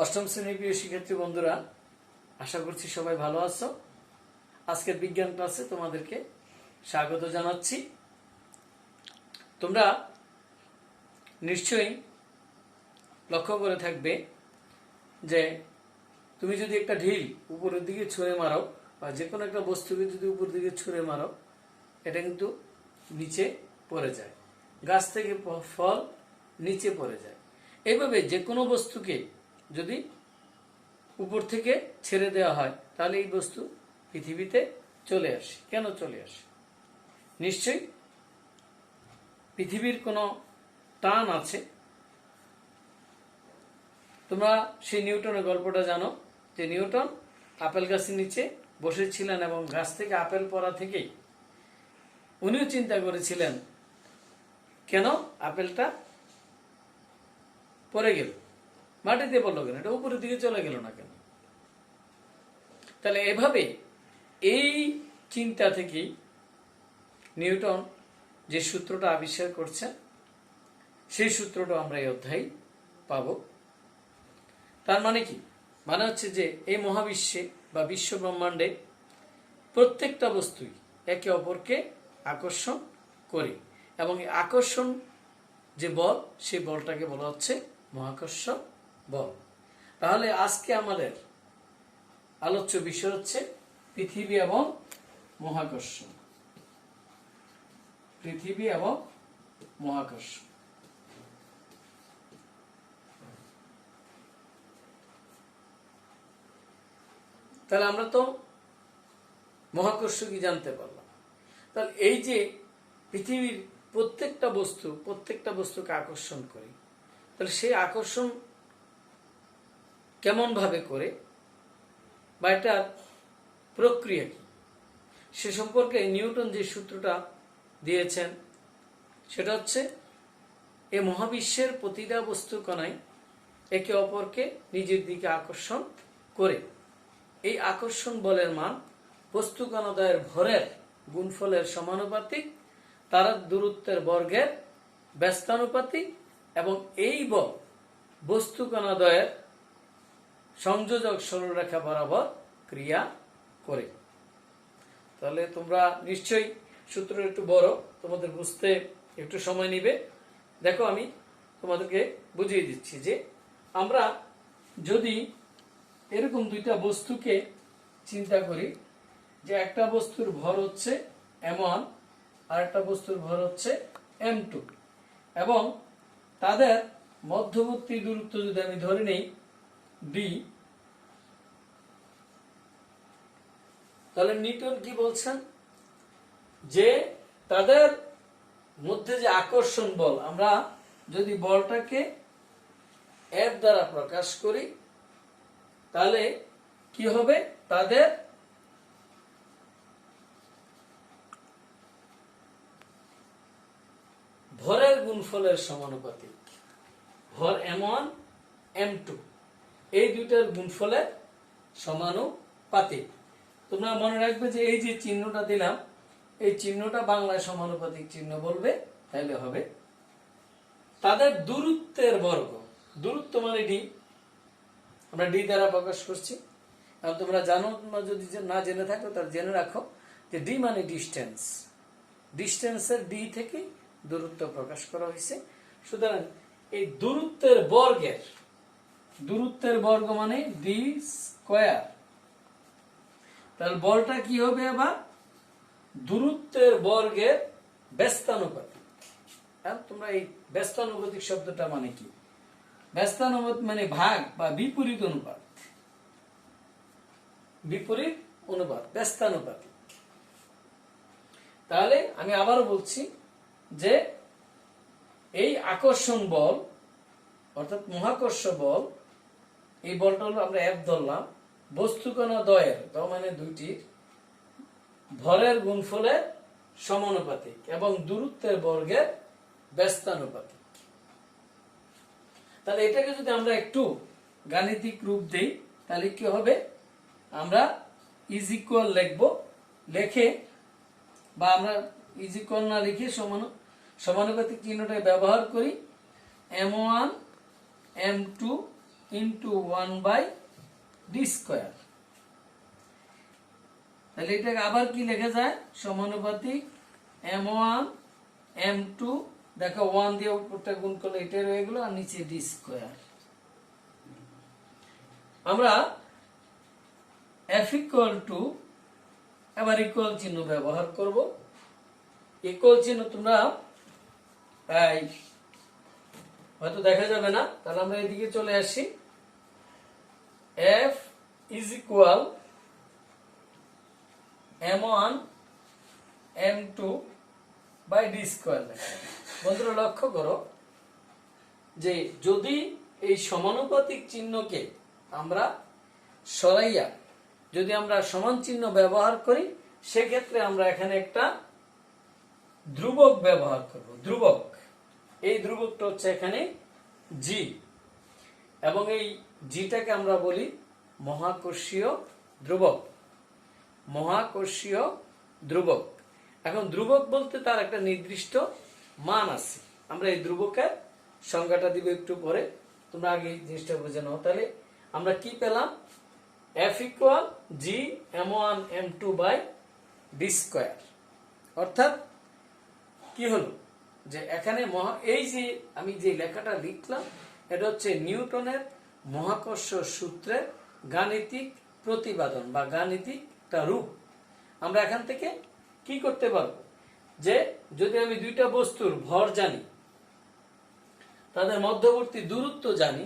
অষ্টম শ্রেণীর প্রিয় শিক্ষার্থী বন্ধুরা, আশা করছি সবাই ভালো আছো। আজকের বিজ্ঞান ক্লাসে তোমাদেরকে স্বাগত জানাচ্ছি। তোমরা নিশ্চয়ই লক্ষ্য করে থাকবে যে তুমি যদি একটা ঢিল উপরের দিকে ছুঁড়ে মারো বা যে কোনো একটা বস্তুকে যদি উপর দিকে ছুঁড়ে মারো, এটা কিন্তু নিচে পড়ে যায়। গাছ থেকে ফল নিচে পড়ে যায়। এইভাবে যে কোনো বস্তুকে যদি উপর থেকে ছেড়ে দেওয়া হয় তাহলে এই বস্তু পৃথিবীতে চলে আসে। কেন চলে আসে? নিশ্চয়ই পৃথিবীর কোনো টান আছে। তোমরা সেই নিউটনের গল্পটা জানো যে নিউটন আপেল গাছের নিচে বসেছিলেন এবং গাছ থেকে আপেল পড়া থেকেই উনিও চিন্তা করেছিলেন কেন আপেলটা পড়ে গেল, মাটিতে পড়লো কেন, এটা উপরের দিকে চলে গেল না কেন। তাহলে এভাবে এই চিন্তা থেকেই নিউটন যে সূত্রটা আবিষ্কার করছেন সেই সূত্রটা আমরা এই অধ্যায়ে পাব। তার মানে কি? মানে হচ্ছে যে এই মহাবিশ্বে বা বিশ্ব ব্রহ্মাণ্ডে প্রত্যেকটা বস্তুই একে অপরকে আকর্ষণ করে এবং এই আকর্ষণ যে বল, সেই বলটাকে বলা হচ্ছে মহাকর্ষ বল। তাহলে আজকে আমাদের আলোচ্য বিষয় হচ্ছে পৃথিবী এবং মহাকর্ষ। পৃথিবী এবং মহাকর্ষ। তাহলে আমরা তো মহাকর্ষ কি জানতে পারলাম। তাহলে এই যে পৃথিবীর প্রত্যেকটা বস্তুকে আকর্ষণ করে, তাহলে সেই আকর্ষণ কেমন ভাবে করে বা এটার প্রক্রিয়া কি সে সম্পর্কে নিউটন যে সূত্রটা দিয়েছেন সেটা হচ্ছে এই মহাবিশ্বের প্রতিটা বস্তু কণায় একে অপরকে নিজের দিকে আকর্ষণ করে। এই আকর্ষণ বলের মান বস্তু কণাদ্বয়ের ভরের গুণফলের সমানুপাতিক, তার দূরত্বের বর্গের ব্যস্তানুপাতিক এবং এই বল বস্তু কণাদ্বয়ের সংযোজক সরলরেখা বরাবর ক্রিয়া করে। তাহলে তোমরা নিশ্চয়ই সূত্র একটু বড়, তোমাদের বুঝতে একটু সময় নিবে। দেখো আমি তোমাদেরকে বুঝিয়ে দিচ্ছি যে আমরা যদি এরকম দুইটা বস্তুকে চিন্তা করি যে একটা বস্তুর ভর হচ্ছে m1 আর একটা বস্তুর ভর হচ্ছে m2 এবং তাদের মধ্যবর্তী দূরত্ব যদি আমি ধরে নেই d, তাহলে নিউটন কি বলছেন যে তাদের মধ্যে যে আকর্ষণ বল, আমরা যদি বলটাকে F দ্বারা প্রকাশ করি তাহলে কি হবে? তাদের ভরের গুণফলের সমানুপাতিক। ভর m1 m2 এই দুইটার গুণফলের সমানুপাতিক। তোমরা মনে রাখবে যে এই যে চিহ্নটা দিলাম, এই চিহ্নটা বাংলায় সমানুপাতিক চিহ্ন বলবে, তাহলে হবে তাদের দূরত্বের বর্গ। দূরত্ব মানে ডি, আমরা ডি দ্বারা প্রকাশ করছি। আর তোমরা জানো, যদি না জেনে থাকো তাহলে জেনে রাখো যে ডি মানে ডিস্টেন্স। ডিস্টেন্সের ডি থেকে দূরত্ব প্রকাশ করা হয়েছে। সুতরাং এই দূরত্বের বর্গ মানে ডি স্কয়ার। তাহলে বলটা কি হবে? আবার দূরত্বের বর্গের ব্যস্তানুপাতিক। তোমরা এই ব্যস্তানুপাতিক শব্দটা মানে কি? ব্যস্তানুপাত মানে ভাগ বা বিপরীত অনুপাত। বিপরীত অনুপাত, ব্যস্তানুপাতিক। তাহলে আমি আবারও বলছি যে এই আকর্ষণ বল অর্থাৎ মহাকর্ষ বল, এই বলটা হলো আমরা F ধরলাম, বস্তু কণা দ্বয়ের, মানে দুইটির ভরের গুণফলের সমানুপাতিক এবং দূরত্বের বর্গের ব্যস্তানুপাতিক। তাহলে এটাকে যদি আমরা একটু গাণিতিক রূপ দেই তাহলে কি হবে? আমরা ইজ ইকুয়াল লিখব, লিখে বা আমরা ইজ ইকুয়াল না লিখে সমানুপাতিক চিহ্নটা ব্যবহার করি m1 m2 into 1/d square. তাহলে এটাকে আবার কি লেখা যায়? সমানুপাতিক m1 m2, দেখো 1 দিয়ে উপরটা গুণ করলে এটা রয়ে গেল, আর নিচে d স্কয়ার। আমরা f ইকুয়াল টু, এবার ইকুয়াল চিহ্ন ব্যবহার করব। ইকুয়াল চিহ্ন তোমরা হয়তো দেখা যাবে না, তাহলে আমরা এদিকে চলে আসি। f is equal m1 m2 by d square. বন্ধুরা লক্ষ্য করো যে যদি এই সমানুপাতিক চিহ্নকে আমরা সরাইয়া যদি আমরা সমান চিহ্ন ব্যবহার করি, সেক্ষেত্রে আমরা এখানে একটা ধ্রুবক ব্যবহার করব। ধ্রুবক, এই ধ্রুবকটা হচ্ছে এখানে জি, এবং এই জিটাকে আমরা বলি মহাকর্ষীয় ধ্রুবক। মহাকর্ষীয় ধ্রুবক। এখন ধ্রুবক বলতে তার একটা নির্দিষ্ট মান আছে। আমরা এই ধ্রুবকের সংজ্ঞাটা দিব একটু পরে, তোমরা আগে এই জিনিসটা বুঝে নাও। তাহলে আমরা কি পেলাম? f equal G m1 m2 by d square. অর্থাৎ কি হলো যে এখানে এই যে আমি যে লেখাটা লিখলাম, এটা হচ্ছে নিউটনের মহাকর্ষ সূত্রের গাণিতিক প্রতিপাদন বা গাণিতিক একটা রূপ। আমরা এখান থেকে কি করতে পারবো যে যদি আমি দুইটা বস্তুর ভর জানি, তাদের মধ্যবর্তী দূরত্ব জানি,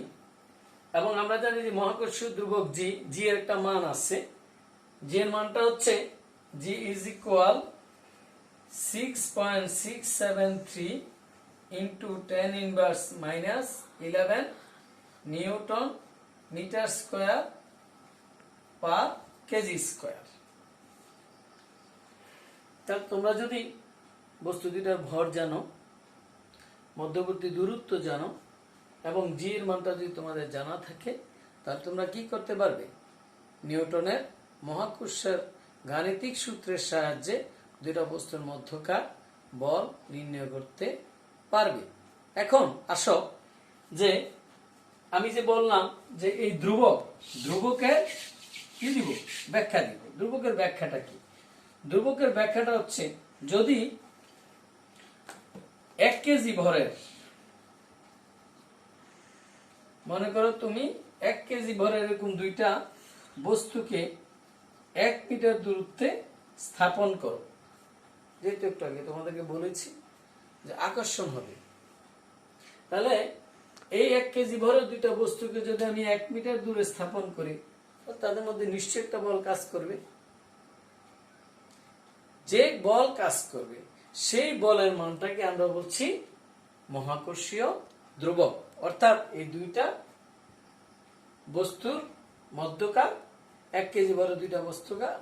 এবং আমরা জানি যে মহাকর্ষীয় ধ্রুবক জি, জি এর একটা মান আছে। জি এর মানটা হচ্ছে G is equal 6.673 into 10 inverse minus 11 newton metre square per kg square. তাহলে তোমরা যদি বস্তু দুইটার ভর জানো, মধ্যবর্তী দূরত্ব জানো, এবং জি এর মানটা যদি তোমাদের জানা থাকে, তাহলে তোমরা কি করতে পারবে? নিউটনের মহাকর্ষের গাণিতিক সূত্রের সাহায্যে দুইটা বস্তুর মধ্যকার বল নির্ণয় করতে পারবে। এখন আসো যে আমি যে বললাম যে এই ধ্রুবকের কি দিব? ব্যাখ্যা দিব। ধ্রুবকের ব্যাখ্যাটা কি? ধ্রুবকের ব্যাখ্যাটা হচ্ছে যদি 1 কেজি ভরের, মনে করো তুমি 1 কেজি ভরের এরকম দুইটা বস্তুকে 1 মিটার দূরত্বে স্থাপন করো, যেহেতু একটু আগে তোমাদেরকে বলেছি যে আকর্ষণ হবে, তাহলে এই 1 কেজি ভরের দুইটা বস্তুকে যদি আমি 1 মিটার দূরে স্থাপন করি, তাদের মধ্যে নিশ্চয়ই একটা বল কাজ করবে। যে বল কাজ করবে সেই বলের মানটাকে আমরা বলছি মহাকর্ষীয় ধ্রুবক। অর্থাৎ এই দুইটা বস্তুর মধ্যকার 1 কেজি ভরের দুইটা বস্তুকার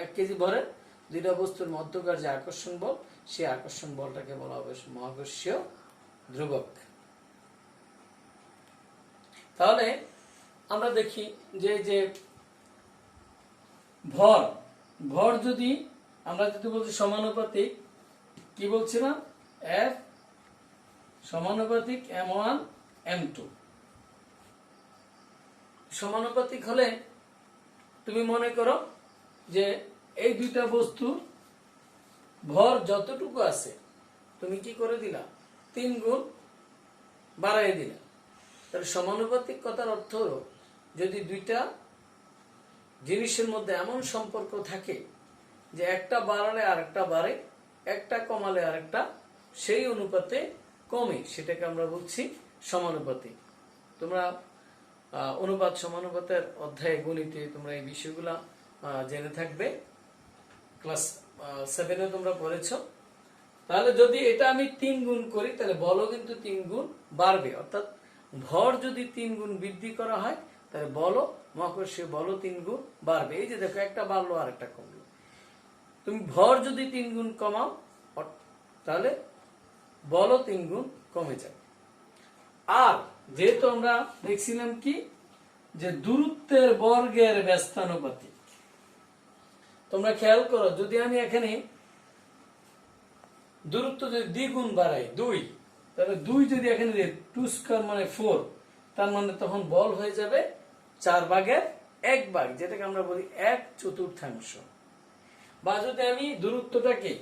1 কেজি ভরের দুইটা বস্তুর মধ্যকার যে আকর্ষণ বল, সেই আকর্ষণ বলটাকে বলা হবে মহাকর্ষীয় ধ্রুবক। তাহলে আমরা দেখি যে ভর যদি আমরা যদি বলছি সমানুপাতিক, কি বলছিলাম? f সমানুপাতিক m1 m2। সমানুপাতিক হলে তুমি মনে করো যে এই দুইটা বস্তুর ভর যতটুকু আছে তুমি কি করে দিলা? 3 গুণ বাড়াই দিলা। তাহলে সমানুপাতিক কথার অর্থ হলো যদি দুইটা জিনিসের মধ্যে এমন সম্পর্ক থাকে যে একটা বাড়ালে আরেকটা বাড়ে, একটা কমালে আরেকটা সেই অনুপাতে কমে, সেটাকে আমরা বলছি সমানুপাতিক। তোমরা অনুপাত সমানুপাতের অধ্যায়ে গণিতে তোমরা এই বিষয়গুলা জেনে থাকবে, ক্লাস 7-এ তোমরা পড়েছো। তাহলে যদি এটা আমি 3 গুণ করি, তাহলে বলও কিন্তু 3 গুণ বাড়বে। অর্থাৎ ভর যদি 3 গুণ বৃদ্ধি করা হয়, তাহলে বলও মহাকর্ষীয় বলও 3 গুণ বাড়বে। এই যে দেখো, একটা বাড়লো আর একটা কমলো। তুমি ভর যদি 3 গুণ কমাও, তাহলে বলও 3 গুণ কমে যাবে। আর যেহেতু আমরা দেখছিলাম কি যে দূরত্বের বর্গের ব্যস্তানুপাতিক, তোমরা খেয়াল করো, যদি আমি এখানে দূরত্ব যদি দ্বিগুণ বাড়াই 2, তাহলে 2 যদি এখানে 2 স্কয়ার মানে 4, তার মানে তখন বল হয়ে যাবে 4/1 যেটাকে আমরা বলি 1/4। বা যদি আমি দূরত্বটাকে,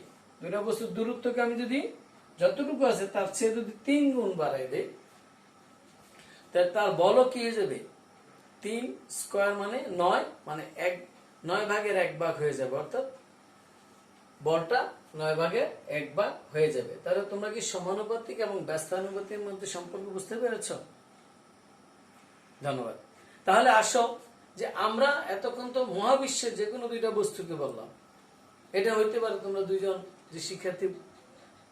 দুইটা বস্তুর দূরত্বকে আমি যদি যতটুকু আছে তার চেয়ে যদি 3 গুণ বাড়াই দেই, তাহলে তার বলও কি হয়ে যাবে 3 স্কয়ার মানে 9, মানে 9/1 হয়ে যাবে, অর্থাৎ বলটা 9/1 হয়ে যাবে। তাহলে তোমরা কি সমানুপাতিক এবং ব্যস্তানুপাতির মধ্যে সম্পর্ক বুঝতে পেরেছ? ধন্যবাদ। তাহলে আসো যে আমরা এতক্ষণ তো মহাবিশ্বের যে কোনো দুইটা বস্তুকে বললাম। এটা হইতে পারে তোমরা দুইজন যে শিক্ষার্থী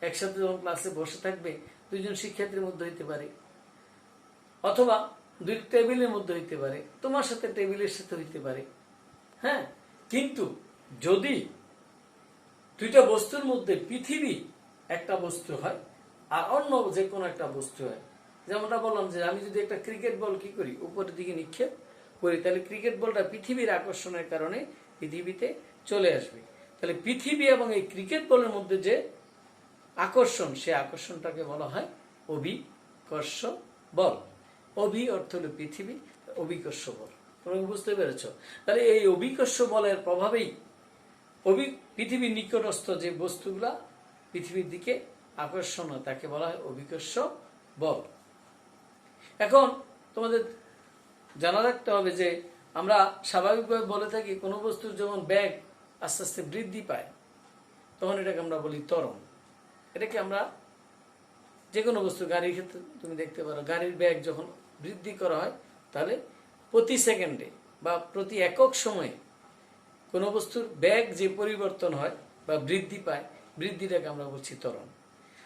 একসাথে যখন ক্লাসে বসে থাকবে, দুইজন শিক্ষার্থীর মধ্যে হইতে পারে, অথবা দুই টেবিলের মধ্যে হইতে পারে, তোমার সাথে টেবিলের সাথে হইতে পারে। হ্যাঁ, কিন্তু যদি দুইটা বস্তুর মধ্যে পৃথিবী একটা বস্তু হয় আর অন্য যে কোনো একটা বস্তু হয়, যেমনটা বললাম যে আমি যদি একটা ক্রিকেট বল কি করি, উপরের দিকে নিক্ষেপ করি, তাহলে ক্রিকেট বলটা পৃথিবীর আকর্ষণের কারণে পৃথিবীতে চলে আসবে। তাহলে পৃথিবী এবং এই ক্রিকেট বলের মধ্যে যে আকর্ষণ, সে আকর্ষণটাকে বলা হয় অভিকর্ষ বল। অভি অর্থ হলো পৃথিবী, অভিকর্ষ বল। তোমরা বুঝতে পেরেছ? তাহলে এই অভিকর্ষ বলের প্রভাবেই পৃথিবীর নিকটস্থ যে বস্তুগুলা পৃথিবীর দিকে আকর্ষণ হয় তাকে বলা হয় অভিকর্ষ বল। এখন তোমাদের জানা রাখতে হবে যে আমরা স্বাভাবিকভাবে বলে থাকি কোনো বস্তুর যখন বেগ আস্তে আস্তে বৃদ্ধি পায় তখন এটাকে আমরা বলি ত্বরণ। এটাকে আমরা যে কোনো বস্তু, গাড়ির ক্ষেত্রে তুমি দেখতে পারো, গাড়ির বেগ যখন বৃদ্ধি করা হয় তাহলে প্রতি সেকেন্ডে বা প্রতি একক সময়ে কোনো বস্তুর বেগ যে পরিবর্তন হয় বা বৃদ্ধি পায়, বৃদ্ধিটাকে আমরা বলছি ত্বরণ।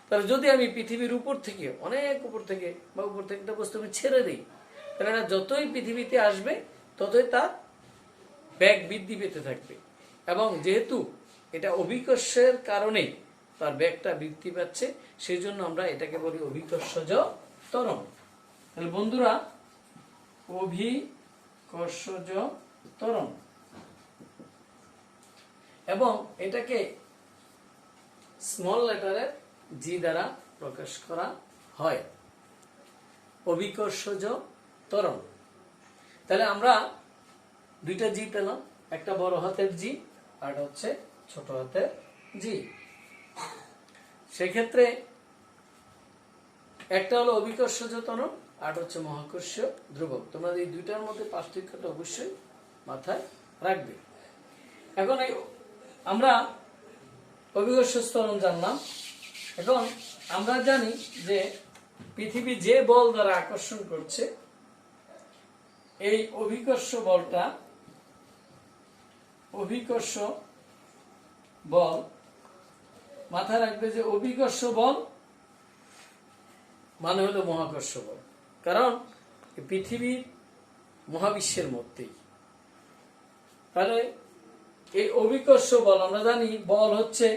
তাহলে যদি আমি পৃথিবীর উপর থেকে, অনেক উপর থেকে বা উপর থেকে একটা বস্তু আমি ছেড়ে দিই, তাহলে এটা যতই পৃথিবীতে আসবে ততই তার বেগ বৃদ্ধি পেতে থাকবে। এবং যেহেতু এটা অভিকর্ষের কারণে তার বেগটা বৃদ্ধি পাচ্ছে, সেই জন্য আমরা এটাকে বলি অভিকর্ষজ ত্বরণ। তাহলে বন্ধুরা, অভিকর্ষজ ত্বরণ, এবং এটাকে স্মল লেটারের জি দ্বারা প্রকাশ করা হয়, অভিকর্ষজ ত্বরণ। তাহলে আমরা দুইটা জি পেলাম, একটা বড় হাতের জি আর হচ্ছে ছোট হাতের জি। সেক্ষেত্রে একটা হলো অভিকর্ষজ ত্বরণ আর হচ্ছে মহাকর্ষীয় ধ্রুবক। তোমরা এই দুইটার মধ্যে পার্থক্যটা অবশ্যই মাথায় রাখবে। এখন এই আমরা অভিকর্ষ ত্বরণ জানলাম। এখন আমরা জানি যে পৃথিবী যে বল দ্বারা আকর্ষণ করছে, এই অভিকর্ষ বলটা, অভিকর্ষ বল, মাথায় রাখবে যে অভিকর্ষ বল মানে হলো মহাকর্ষ বল, কারণ পৃথিবীর মহাবিশ্বের মধ্যেই। তাহলে এই অভিকর্ষ বল, আমরা জানি বল হচ্ছে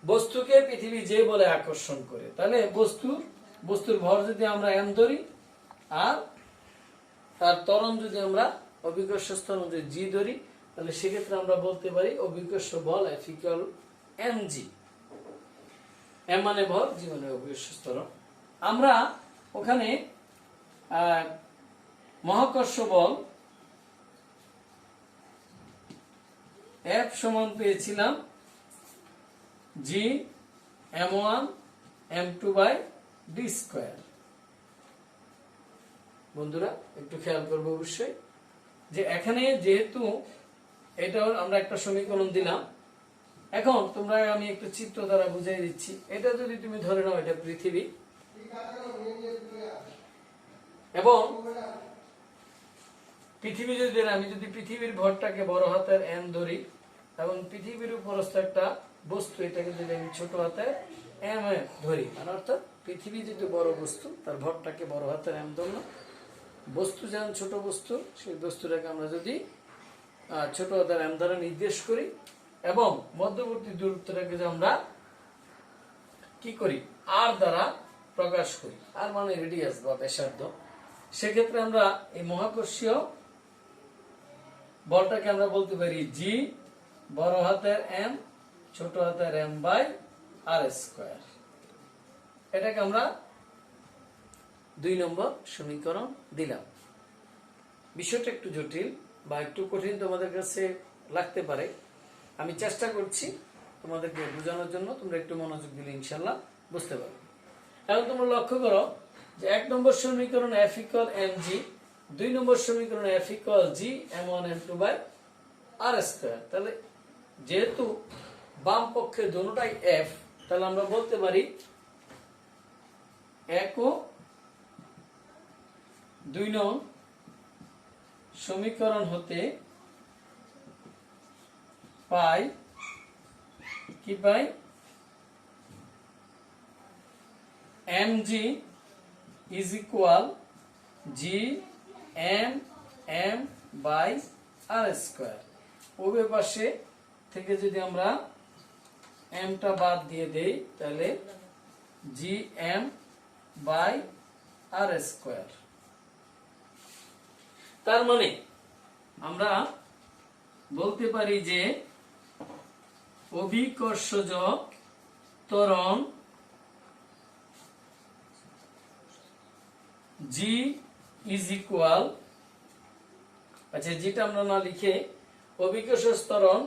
বস্তুকে পৃথিবী যে বলে আকর্ষণ করে। তাহলে বস্তুর ভর যদি আমরা এম ধরি আর তার ত্বরণ যদি আমরা অভিকর্ষ ত্বরণ যদি জি ধরি, তাহলে সেক্ষেত্রে আমরা বলতে পারি অভিকর্ষ বল F = mg। এম মানে ভর, জি মানে অভিকর্ষ ত্বরণ। আমরা ওখানে মহাকর্ষ বল F সমান পেয়েছিলাম g m1 m2/d²। বন্ধুরা একটু খেয়াল করবো অবশ্যই যে এখানে যেহেতু এটা আমরা একটা সমীকরণ দিলাম, এখন তোমরা আমি একটু চিত্র দ্বারা বুঝিয়ে দিচ্ছি। এটা যদি তুমি ধরে নাও এটা পৃথিবী, এবং পৃথিবী যদি আমি যদি পৃথিবীর ভরটাকে বড় হাতের এম ধরি এবং পৃথিবীর উপরস্থ একটা বস্তু, এটাকে যদি আমি ছোট হাতের এম ধরি, মানে অর্থাৎ পৃথিবী যদি বড় বস্তু, তার ভরটাকে বড় হাতের এম ধরলাম, বস্তু যেমন ছোট বস্তু, সেই বস্তুটাকে আমরা যদি ছোট হাতের এম দ্বারা নির্দেশ করি এবং মধ্যবর্তী দূরত্বটাকে যে আমরা কি করি আর দ্বারা প্রকাশ করি, আর মানে রেডিয়াস বা ব্যাসার্ধ, সেক্ষেত্রে আমরা এই মহাকর্ষীয় বলটাকে আমরা বলতে পারি জি বড় হাতের এম ছোট হাতের m/r²। এটাকে আমরা 2 নম্বর সমীকরণ দিলাম। বিষয়টা একটু জটিল বা একটু কঠিন তোমাদের কাছে লাগতে পারে, আমি চেষ্টা করছি তোমাদেরকে বোঝানোর জন্য, তোমরা একটু মনোযোগ দিলে ইনশাল্লাহ বুঝতে পারবে। এখন তোমরা লক্ষ্য করো যে 1 নম্বর সমীকরণ f = mg, 2 নম্বর সমীকরণ f = g m1 m2 r square. তাহলে যেহেতু বাম পক্ষে দুটোটাই f, তাহলে আমরা বলতে পারি 1 ও 2 নং সমীকরণ হতে পাই কি পাই mg is equal g m m by r square. উভয় পাশে থেকে যদি আমরা m টা বাদ দিয়ে দেই তাহলে g m by r square. তার মানে আমরা বলতে পারি যে অভিকর্ষজ ত্বরণ g is equal, আচ্ছা যেটা আমরা না লিখে অভিকর্ষজ ত্বরণ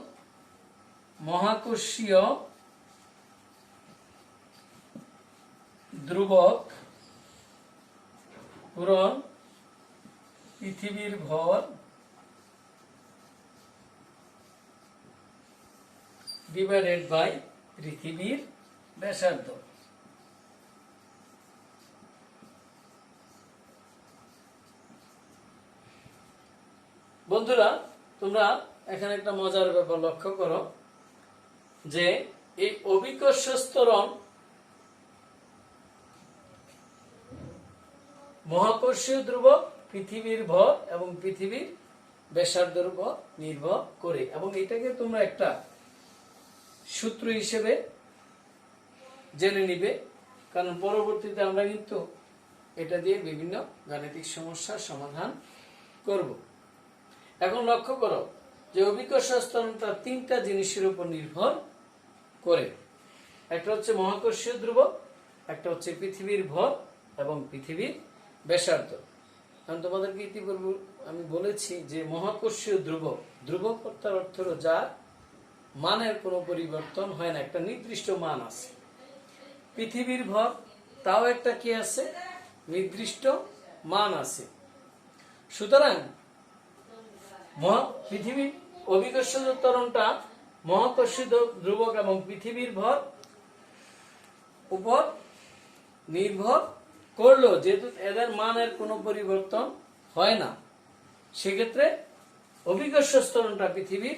মহাকর্ষীয় ধ্রুবক পূরণ পৃথিবীর ভর ডিভাইডেড বাই পৃথিবীর ব্যাসার্ধ। বন্ধুরা তোমরা এখানে একটা মজার ব্যাপার লক্ষ্য করো যে এই অভিকর্ষজ ত্বরণ মহাকর্ষীয় ধ্রুবক পৃথিবীর ভর এবং পৃথিবীর ব্যাসার্ধের উপর নির্ভর করে, এবং এটাকে তোমরা একটা সূত্র হিসেবে জেনে নিবে, কারণ পরবর্তীতে আমরা কিন্তু এটা দিয়ে বিভিন্ন গাণিতিক সমস্যার সমাধান করব। এখন লক্ষ্য করো যে অভিকর্ষজ ত্বরণটা 3টা জিনিসের উপর নির্ভর করে। একটা হচ্ছে মহাকর্ষীয় ধ্রুবক, একটা হচ্ছে পৃথিবীর ভর এবং পৃথিবীর ব্যাসার্ধ। কারণ তোমাদেরকে ইতিপূর্বে আমি বলেছি যে মহাকর্ষীয় ধ্রুবক, ধ্রুবক অর্থাৎ অর্থ হলো যার মানের কোনো পরিবর্তন হয় না, একটা নির্দিষ্ট মান আছে। পৃথিবীর ভর তাও একটা কি আছে, নির্দিষ্ট মান আছে। সুতরাং পৃথিবীর অভিকর্ষজ ত্বরণটা মহাকর্ষীয় ধ্রুবক এবং পৃথিবীর ভর উপর নির্ভর করলো, যেহেতু এদের মানের কোনো পরিবর্তন হয় না, সেক্ষেত্রে অভিকর্ষজ ত্বরণটা পৃথিবীর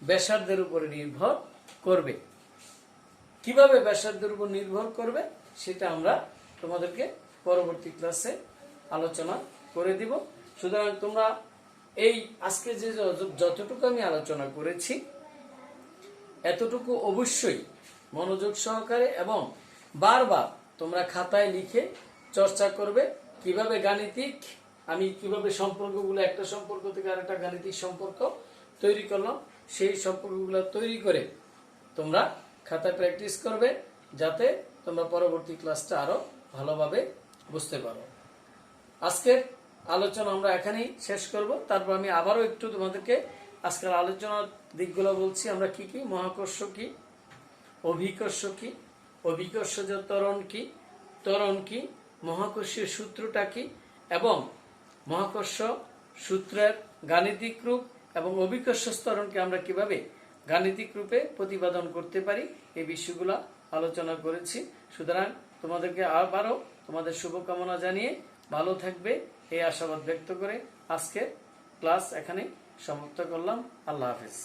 ব্যাসার্ধের উপরে নির্ভর করবে। কিভাবে ব্যাসার্ধের উপর নির্ভর করবে সেটা আমরা তোমাদেরকে পরবর্তী ক্লাসে আলোচনা করে দিব। সুতরাং তোমরা এই আজকে যে যতটুকু আমি আলোচনা করেছি এতটুকু অবশ্যই মনোযোগ সহকারে এবং বারবার তোমরা খাতায় লিখে চর্চা করবে। কিভাবে গাণিতিক আমি কিভাবে সম্পর্কগুলো একটা সম্পর্ক থেকে আরেকটা গাণিতিক সম্পর্ক তৈরি করলাম, সেই সম্পর্কগুলো তৈরি করে তোমরা খাতায় প্র্যাকটিস করবে, যাতে তোমরা পরবর্তী ক্লাসটা আরো ভালোভাবে বুঝতে পারো। আজকের আলোচনা আমরা এখানেই শেষ করব। তারপর আমি আবারও একটু তোমাদেরকে আজকের আলোচনার দিকগুলো বলছি। আমরা কি কি, মহাকর্ষ কি, অভিকর্ষ কি, অভিকর্ষজ ত্বরণ কি, ত্বরণ কি, মহাকর্ষীয় সূত্রটা কি, এবং মহাকর্ষ সূত্রের গাণিতিক রূপ এবং অভিকর্ষজ ত্বরণকে আমরা কিভাবে গাণিতিক রূপে প্রতিপাদন করতে পারি, এই বিষয়গুলো আলোচনা করেছি। সুতরাং তোমাদেরকে আবারও তোমাদের শুভকামনা জানিয়ে ভালো থাকবে এই আশাবাদ ব্যক্ত করে আজকের ক্লাস এখানে সমাপ্ত করলাম। আল্লাহ হাফেজ।